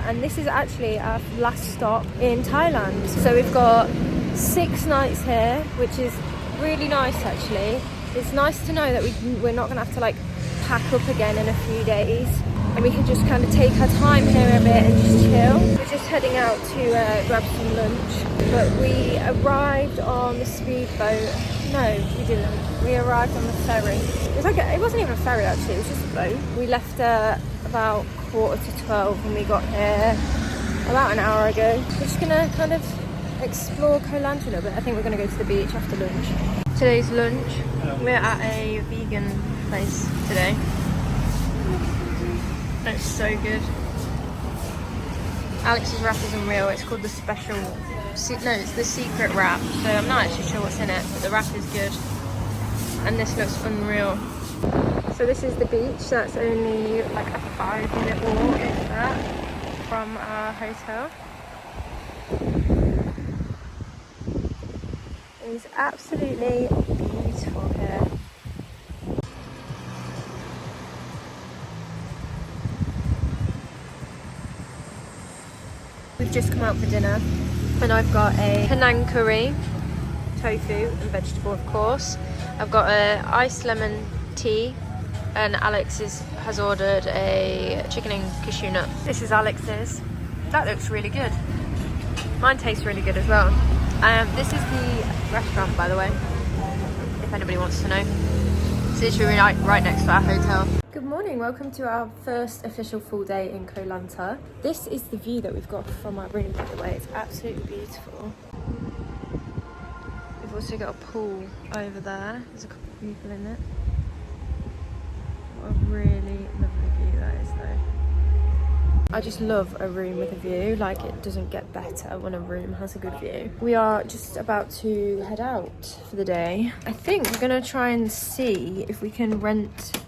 and this is actually our last stop in Thailand. So we've got 6 nights here, which is really nice actually. It's nice to know that we're not gonna have to like pack up again in a few days, and we can just kind of take our time here a bit and just chill. We're just heading out to grab some lunch, but we arrived on the speedboat. No, we didn't. We arrived on the ferry. It wasn't even a ferry actually, it was just a boat. We left about 11:45 when we got here about an hour ago. We're just gonna kind of explore Koh Lanta a little bit. I think we're gonna go to the beach after lunch. Today's lunch, we're at a vegan place today. It's so good. Alex's wrap is unreal. It's called the special, no, it's the secret wrap. So I'm not actually sure what's in it, but the wrap is good. And this looks unreal. So this is the beach. That's only like a 5-minute walk, if that, from our hotel. It's absolutely beautiful here. We've just come out for dinner, and I've got a Penang curry, tofu and vegetable of course. I've got a iced lemon tea, and Alex has ordered a chicken and cashew nut. This is Alex's. That looks really good. Mine tastes really good as well. This is the restaurant, by the way, if anybody wants to know. It's literally right next to our hotel. Good morning, welcome to our first official full day in Koh Lanta. This is the view that we've got from our room, by the way. It's absolutely beautiful. We've also got a pool over there. There's a couple of people in it. What a really lovely view that is though. I just love a room with a view. Like, it doesn't get better when a room has a good view. We are just about to head out for the day. I think we're gonna try and see if we can rent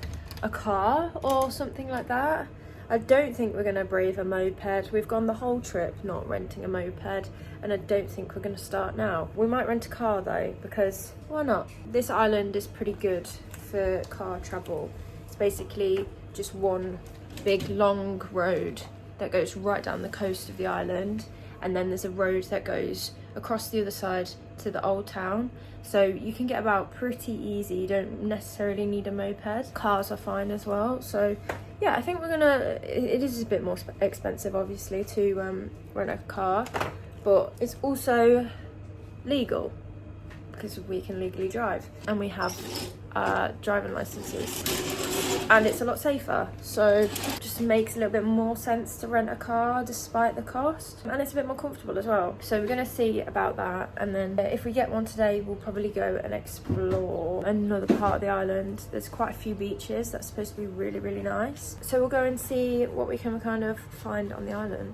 a car or something like that. I don't think we're gonna brave a moped. We've gone the whole trip not renting a moped, and I don't think we're gonna start now. We might rent a car though, because why not? This island is pretty good for car travel. It's basically just one big long road that goes right down the coast of the island, and then there's a road that goes across the other side to the old town, so you can get about pretty easy. You don't necessarily need a moped. Cars are fine as well. So yeah, I think we're gonna, it is a bit more expensive obviously to rent a car, but it's also legal because we can legally drive and we have driving licenses, and it's a lot safer, so it just makes a little bit more sense to rent a car despite the cost, and it's a bit more comfortable as well. So we're going to see about that, and then if we get one today we'll probably go and explore another part of the island. There's quite a few beaches that's supposed to be really nice, so we'll go and see what we can kind of find on the island.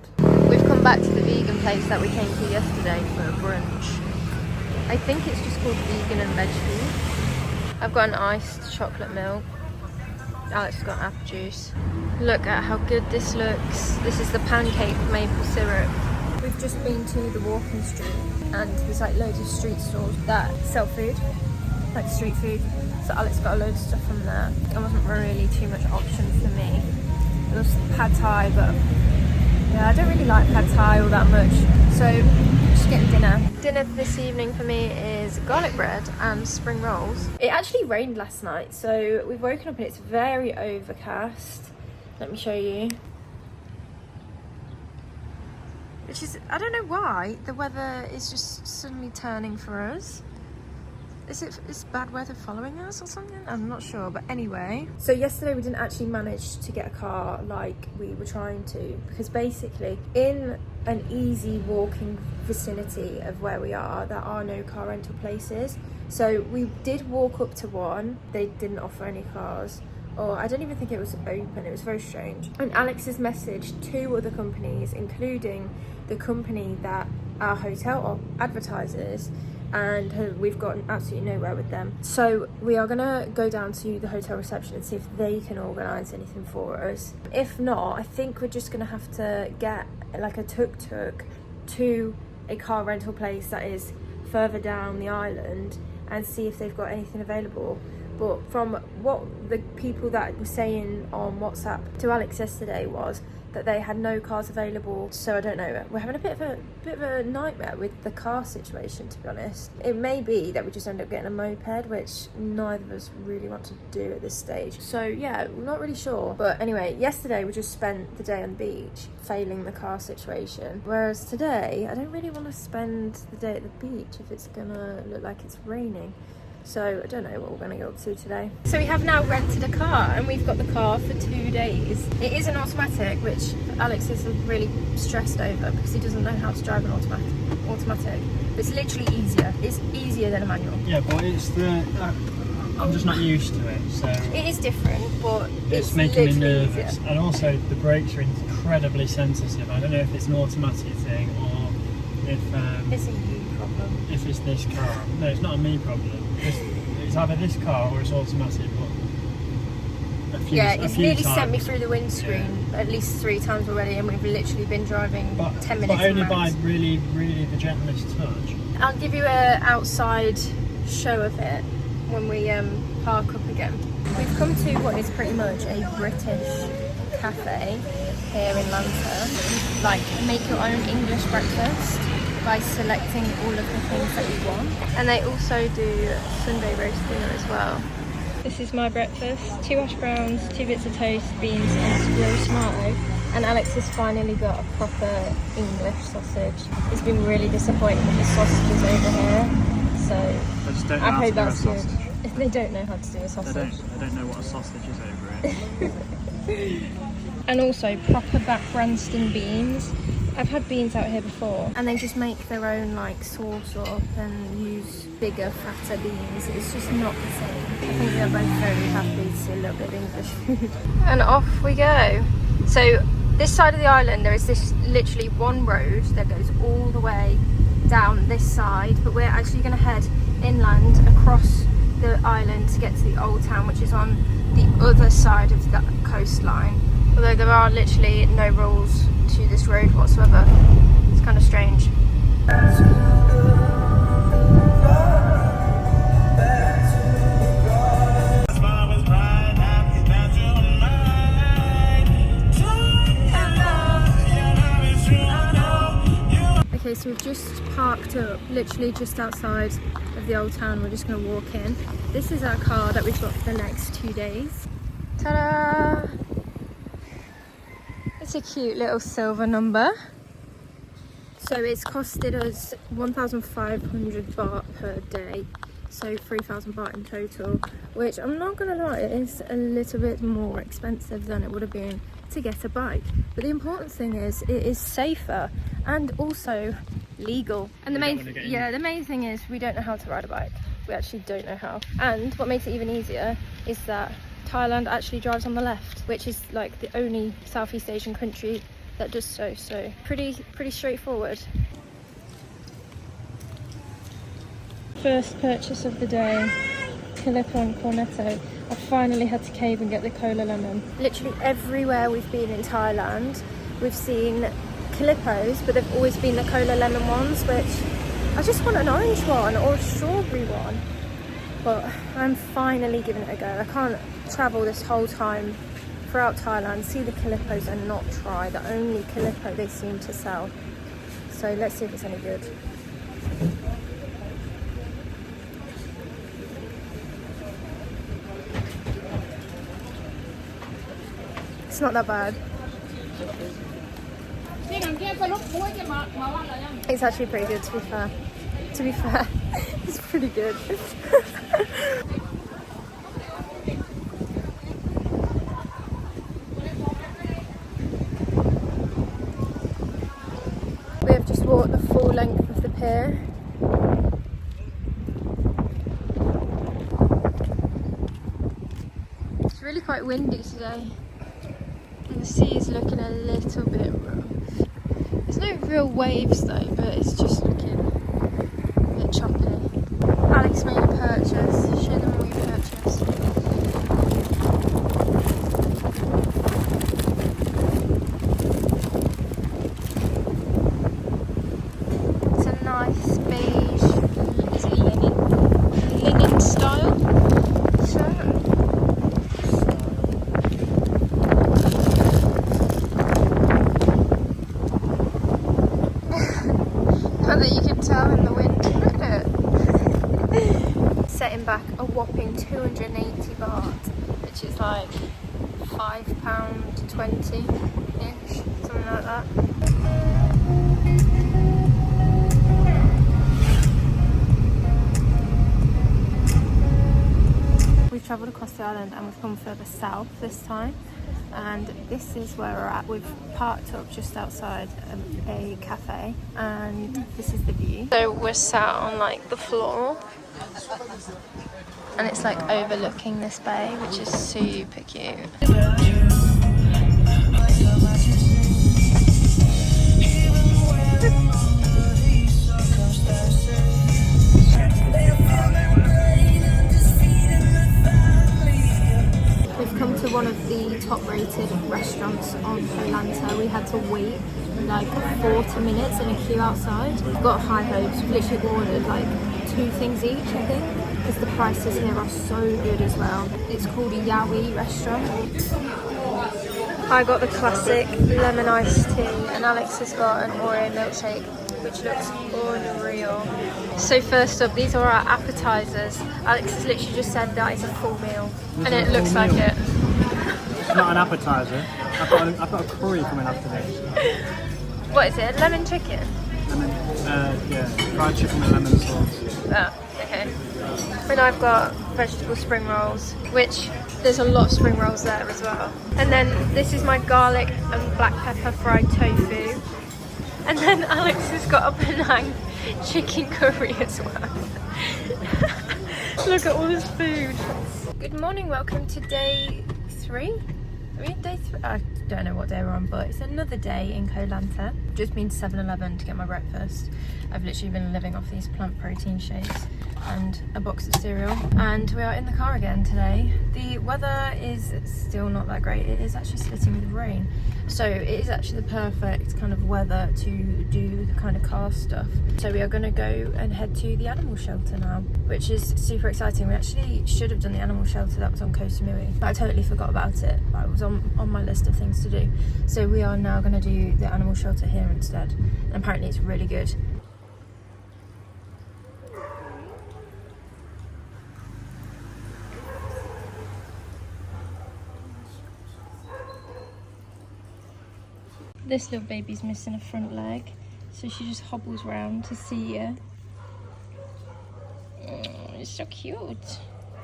We've come back to the vegan place that we came to yesterday for a brunch. I think it's just called vegan and veg food. I've got an iced chocolate milk. Alex has got apple juice. Look at how good this looks. This is the pancake maple syrup. We've just been to the walking street, and there's like loads of street stalls that sell food, like street food. So Alex got a load of stuff from there. There wasn't really too much option for me. There was pad thai, but yeah, I don't really like pad thai all that much. So just getting dinner. Dinner this evening for me is garlic bread and spring rolls. It actually rained last night, so we've woken up and it's very overcast. Let me show you. Which is, I don't know why, the weather is just suddenly turning for us. Is bad weather following us or something? I'm not sure, but anyway. So yesterday we didn't actually manage to get a car like we were trying to, because basically in an easy walking vicinity of where we are, there are no car rental places. So we did walk up to one. They didn't offer any cars, or I don't even think it was open. It was very strange. And Alex has messaged 2 other companies, including the company that our hotel advertises, and we've gotten absolutely nowhere with them. So we are gonna go down to the hotel reception and see if they can organise anything for us. If not, I think we're just gonna have to get like a tuk-tuk to a car rental place that is further down the island and see if they've got anything available. But from what the people that were saying on WhatsApp to Alex yesterday was, that they had no cars available. So I don't know, we're having a bit of a nightmare with the car situation, to be honest. It may be that we just end up getting a moped, which neither of us really want to do at this stage. So yeah, we're not really sure. But anyway, yesterday we just spent the day on the beach failing the car situation, whereas today I don't really want to spend the day at the beach if it's gonna look like it's raining. So I don't know what we're going to go up to today. So we have now rented a car, and we've got the car for 2 days. It is an automatic, which Alex is really stressed over because he doesn't know how to drive an automatic. But it's literally easier. It's easier than a manual. Yeah, but it's I'm just not used to it, so it is different, but it's making me easier. nervous. And also the brakes are incredibly sensitive. I don't know if it's an automatic thing or if it's a you problem. If it's this car. No, it's not a me problem. It's either this car or it's automatic, but it's nearly sent me through the windscreen at least 3 times already, and we've literally been driving 10 minutes. But only by really, really the gentlest touch. I'll give you an outside show of it when we park up again. We've come to what is pretty much a British cafe here in Lanta. Like, make your own English breakfast by selecting all of the things that you want. And they also do Sunday roast dinner as well. This is my breakfast: 2 hash browns, 2 bits of toast, beans and squirrel tomato. And Alex has finally got a proper English sausage. He's been really disappointed with the sausages over here. So I hope that's good. They don't know how to do a sausage. They don't know what a sausage is over here. And also proper back Branston beans. I've had beans out here before, and they just make their own like sauce up and use bigger, fatter beans. It's just not the same. I think they're both very happy to see a little bit of English food. And off we go. So this side of the island, there is this literally one road that goes all the way down this side, but we're actually going to head inland across the island to get to the old town, which is on the other side of the coastline. Although there are literally no rules to this road whatsoever. It's kind of strange. Okay, so we've just parked up literally just outside of the old town. We're just going to walk in. This is our car that we've got for the next 2 days. Ta-da! It's a cute little silver number. So it's costed us 1,500 baht per day, so 3,000 baht in total, which I'm not gonna lie, it is a little bit more expensive than it would have been to get a bike. But the important thing is it is safer and also legal. And the main thing is we don't know how to ride a bike. We actually don't know how. And what makes it even easier is that Thailand actually drives on the left, which is like the only Southeast Asian country that does so. So pretty straightforward. First purchase of the day, Calippo and cornetto. I finally had to cave and get the cola lemon. Literally everywhere we've been in Thailand, we've seen Calippos, but they've always been the cola lemon ones, which I just want an orange one or a strawberry one. But I'm finally giving it a go. I can't travel this whole time throughout Thailand, see the Calippos and not try the only Calippo they seem to sell. So let's see if it's any good. It's not that bad. It's actually pretty good, to be fair. It's pretty good. We have just walked the full length of the pier. It's really quite windy today, and the sea is looking a little bit rough. There's no real waves though, but it's just looking a bit choppy. Alex made a purchase. Show them what we purchased. It's a nice beige, is it linen style shirt. Whether you can tell in the wind. Setting back a whopping 280 baht, which is like £5.20-ish, something like that. We've travelled across the island and we've come further south this time, and this is where we're at. We've parked up just outside a cafe and this is the view. So we're sat on like the floor and it's like overlooking this bay, which is super cute. We've come to one of the top-rated restaurants on Koh Lanta. We had to wait like 40 minutes in a queue outside. We've got high hopes. We've literally ordered like 2 things each, I think, because the prices here are so good as well. It's called a Yaoi restaurant. I got the classic lemon iced tea and Alex has got an Oreo milkshake, which looks unreal. So first up, these are our appetizers. Alex has literally just said that it's a full meal, and it looks like it. It's not an appetizer. I've got a curry coming after this. What is it? Lemon chicken? Yeah, fried chicken with lemon sauce. Oh, okay. And I've got vegetable spring rolls, which there's a lot of spring rolls there as well. And then this is my garlic and black pepper fried tofu. And then Alex has got a Penang chicken curry as well. Look at all this food. Good morning, welcome to day 3. Are we in day 3? I don't know what day we're on, but it's another day in Koh Lanta. Just been to 7-Eleven to get my breakfast. I've literally been living off these plant protein shakes and a box of cereal. And we are in the car again today. The weather is still not that great. It is actually splitting with rain. So it is actually the perfect kind of weather to do the kind of car stuff. So we are going to go and head to the animal shelter now, which is super exciting. We actually should have done the animal shelter that was on Koh Samui, but I totally forgot about it. It was on my list of things to do. So we are now going to do the animal shelter here instead. And apparently it's really good. This little baby's missing a front leg, so she just hobbles around to see you. Oh, it's so cute.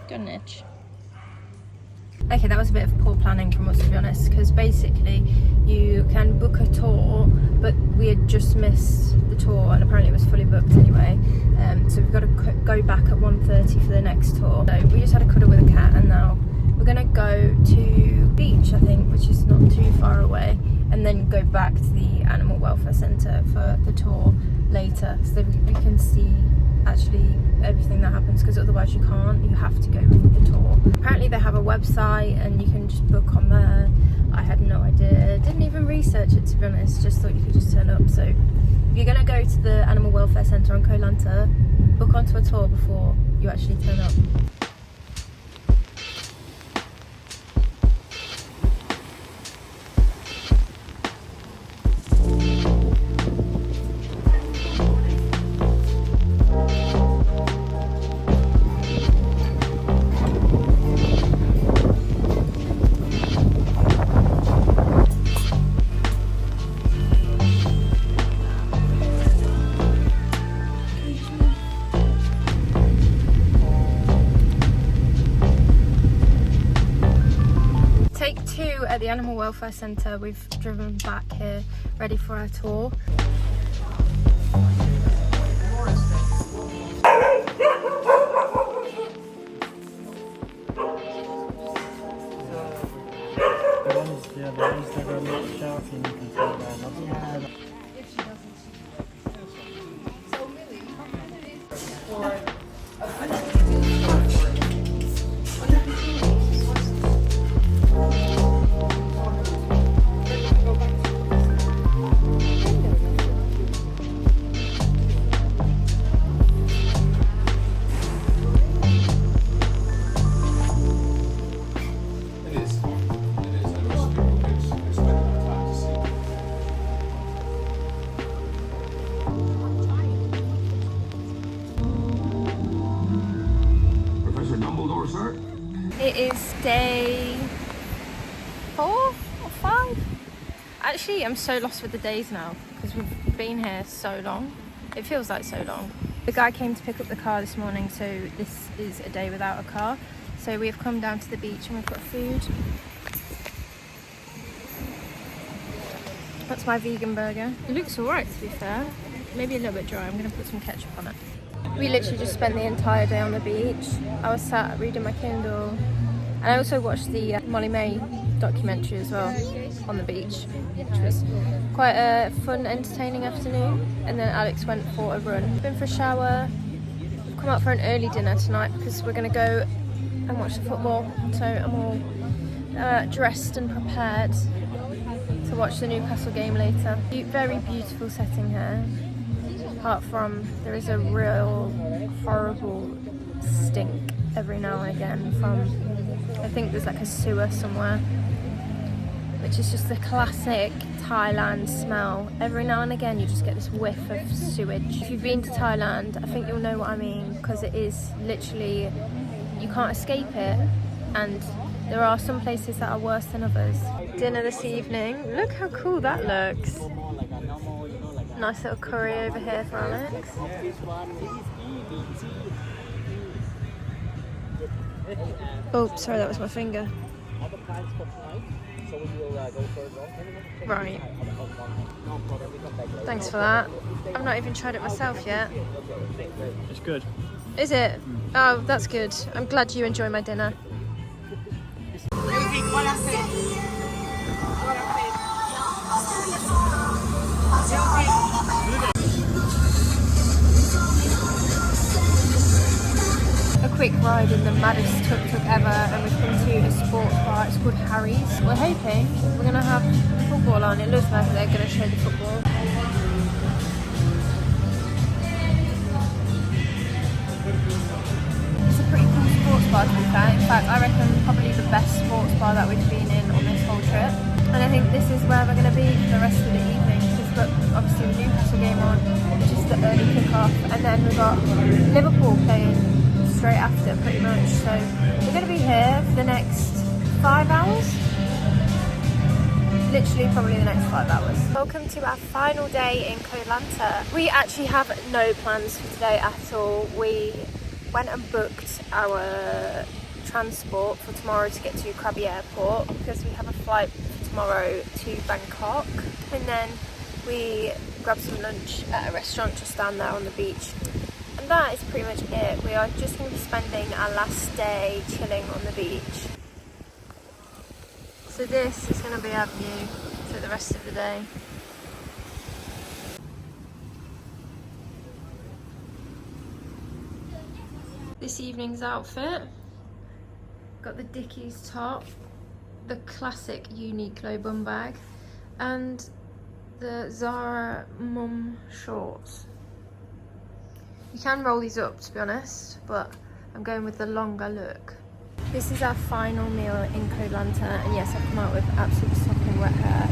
Goodness. Okay, that was a bit of poor planning from us, to be honest, because basically you can book a tour, but we had just missed the tour and apparently it was fully booked anyway. So we've got to go back at 1:30 for the next tour. So we just had a cuddle with a cat and now we're going to go to beach, I think, which is not too far away, and then go back to the Animal Welfare Center for the tour later, so that we can see actually everything that happens, because otherwise you can't. You have to go with the tour. Apparently they have a website and you can just book on there. I had no idea, didn't even research it, to be honest, just thought you could just turn up. So if you're going to go to the Animal Welfare Center on Koh Lanta, book onto a tour before you actually turn up. At the Animal Welfare Center, we've driven back here ready for our tour. The ones that are not shouting, you can tell they're not. Day 4 or 5. Actually, I'm so lost with the days now because we've been here so long. It feels like so long. The guy came to pick up the car this morning, so this is a day without a car. So we've come down to the beach and we've got food. That's my vegan burger. It looks alright, to be fair. Maybe a little bit dry. I'm going to put some ketchup on it. We literally just spent the entire day on the beach. I was sat reading my Kindle. And I also watched the Molly May documentary as well on the beach, which was quite a fun, entertaining afternoon. And then Alex went for a run. Been for a shower. We've come out for an early dinner tonight because we're going to go and watch the football. So I'm all dressed and prepared to watch the Newcastle game later. Very beautiful setting here. Apart from there is a real horrible stink every now and again from, I think there's like a sewer somewhere, which is just the classic Thailand smell. Every now and again you just get this whiff of sewage. If you've been to Thailand, I think you'll know what I mean, because it is literally, you can't escape it, and there are some places that are worse than others. Dinner this evening. Look how cool that looks. Nice little curry over here for Alex. Oh, sorry, that was my finger. Right. Thanks for that. I've not even tried it myself yet. It's good. Is it? Oh, that's good. I'm glad you enjoy my dinner. A quick ride in the maddest tuk-tuk ever, and we've come to a sports bar. It's called Harry's. We're hoping we're going to have football on. It looks like they're going to show the football. It's a pretty cool sports bar, to be fair. In fact, I reckon probably the best sports bar that we've been in on this whole trip. And I think this is where we're going to be for the rest of the evening, because we've got obviously the Newcastle game on, which is the early kick-off, and then we've got Liverpool playing straight after, pretty much. So we're going to be here for the next 5 hours. Literally probably the next 5 hours. Welcome to our final day in Koh Lanta. We actually have no plans for today at all. We went and booked our transport for tomorrow to get to Krabi Airport, because we have a flight tomorrow to Bangkok, and then we grabbed some lunch at a restaurant just down there on the beach. And that is pretty much it. We are just going to be spending our last day chilling on the beach. So this is going to be our view for the rest of the day. This evening's outfit. Got the Dickies top, the classic Uniqlo bum bag, and the Zara mum shorts. You can roll these up, to be honest, but I'm going with the longer look. This is our final meal in Koh Lanta, and yes, I've come out with absolutely sopping wet hair.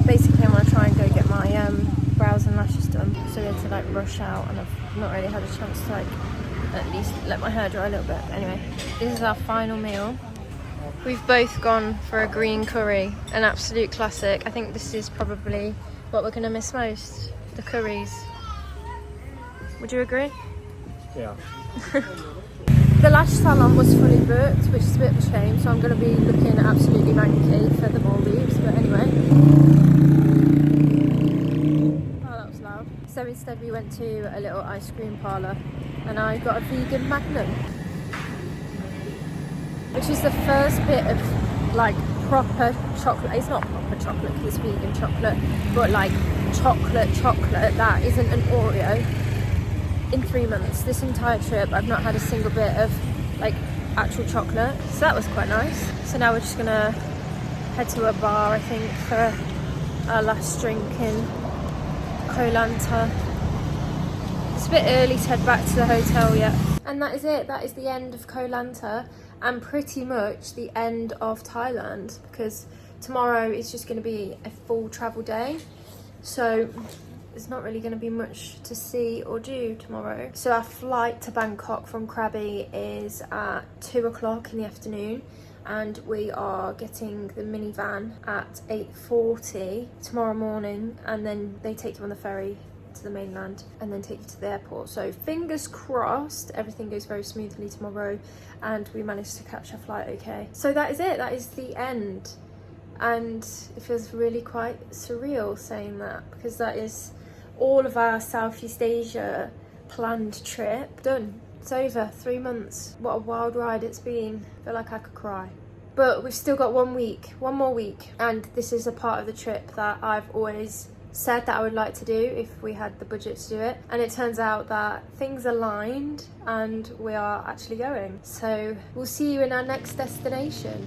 Basically, I want to try and go get my brows and lashes done, so we had to like rush out, and I've not really had a chance to like at least let my hair dry a little bit. But anyway, this is our final meal. We've both gone for a green curry, an absolute classic. I think this is probably what we're going to miss most, the curries. Would you agree? Yeah. The lash salon was fully booked, which is a bit of a shame, so I'm going to be looking absolutely manky for the Maldives, but anyway. Oh, that was loud. So instead we went to a little ice cream parlour, and I got a vegan Magnum, which is the first bit of like proper chocolate. It's not proper chocolate because it's vegan chocolate, but like chocolate that isn't an Oreo. In 3 months, this entire trip, I've not had a single bit of like actual chocolate, so that was quite nice. So now we're just gonna head to a bar, I think, for our last drink in Koh Lanta. It's a bit early to head back to the hotel yet. And that is it. That is the end of Koh Lanta, and pretty much the end of Thailand, because tomorrow is just going to be a full travel day. So there's not really going to be much to see or do tomorrow. So our flight to Bangkok from Krabi is at 2 o'clock in the afternoon, and we are getting the minivan at 8:40 tomorrow morning, and then they take you on the ferry to the mainland and then take you to the airport. So fingers crossed everything goes very smoothly tomorrow and we manage to catch a flight okay. So that is it, that is the end, and it feels really quite surreal saying that, because that is all of our Southeast Asia planned trip done. It's over, 3 months. What a wild ride it's been. I feel like I could cry. But we've still got 1 week, one more week, and this is a part of the trip that I've always said that I would like to do if we had the budget to do it, and it turns out that things aligned and we are actually going. So we'll see you in our next destination.